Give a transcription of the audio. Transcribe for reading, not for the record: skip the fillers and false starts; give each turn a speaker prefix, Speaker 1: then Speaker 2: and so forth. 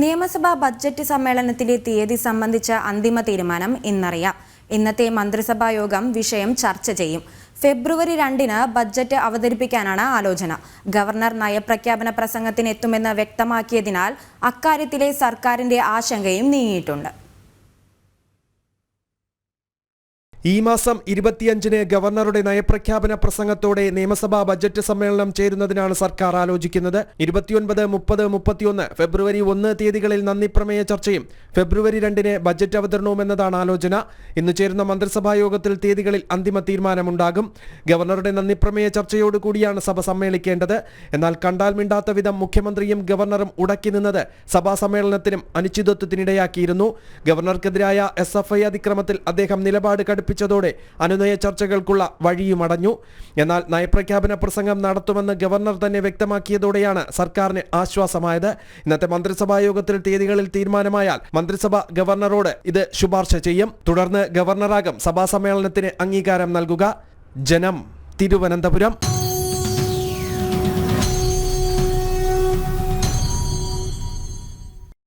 Speaker 1: നിയമസഭാ ബഡ്ജറ്റ് സമ്മേളനത്തിന്റെ തീയതി സംബന്ധിച്ച അന്തിമ തീരുമാനം ഇന്നറിയാം. ഇന്നത്തെ മന്ത്രിസഭാ യോഗം വിഷയം ചർച്ച ചെയ്യും. ഫെബ്രുവരി 2-ന് ബഡ്ജറ്റ് അവതരിപ്പിക്കാനാണ് ആലോചന. ഗവർണർ നയപ്രഖ്യാപന പ്രസംഗത്തിന് എത്തുമെന്ന് വ്യക്തമാക്കിയതിനാൽ അക്കാര്യത്തിലെ സർക്കാരിന്റെ ആശങ്കയും നീങ്ങിയിട്ടുണ്ട്.
Speaker 2: ഈ മാസം 25-ന് ഗവർണറുടെ നയപ്രഖ്യാപന പ്രസംഗത്തോടെ നിയമസഭാ ബജറ്റ് സമ്മേളനം ചേരുന്നതിനാണ് സർക്കാർ ആലോചിക്കുന്നത്. 29, 30, 31 ഫെബ്രുവരി 1 തീയതികളിൽ നന്ദിപ്രമേയ ചർച്ചയും ഫെബ്രുവരി 2-ന് ബജറ്റ് അവതരണവും എന്നതാണ് ആലോചന. ഇന്ന് ചേരുന്ന മന്ത്രിസഭാ യോഗത്തിൽ തീയതികളിൽ അന്തിമ തീരുമാനമുണ്ടാകും. ഗവർണറുടെ നന്ദിപ്രമേയ ചർച്ചയോടുകൂടിയാണ് സഭ സമ്മേളിക്കേണ്ടത്. എന്നാൽ കണ്ടാൽ മിണ്ടാത്ത വിധം മുഖ്യമന്ത്രിയും ഗവർണറും ഉടക്കി നിന്നത് സഭാ സമ്മേളനത്തിനും അനിശ്ചിതത്വത്തിനിടയാക്കിയിരുന്നു. ഗവർണർക്കെതിരായ SFI അതിക്രമത്തിൽ അദ്ദേഹം നിലപാട് ോടെ അനുനയ ചർച്ചകൾക്കുള്ള വഴിയുമടഞ്ഞു. എന്നാൽ നയപ്രഖ്യാപന പ്രസംഗം നടത്തുമെന്ന് ഗവർണർ തന്നെ വ്യക്തമാക്കിയതോടെയാണ് സർക്കാരിന് ആശ്വാസമായത്. ഇന്നത്തെ മന്ത്രിസഭാ യോഗത്തിൽ തീയതികളിൽ തീരുമാനമായാൽ മന്ത്രിസഭ ഗവർണറോട് ഇത് ശുപാർശ ചെയ്യും. തുടർന്ന് ഗവർണറാകും സഭാ സമ്മേളനത്തിന് അംഗീകാരം നൽകുക. ജനം, തിരുവനന്തപുരം.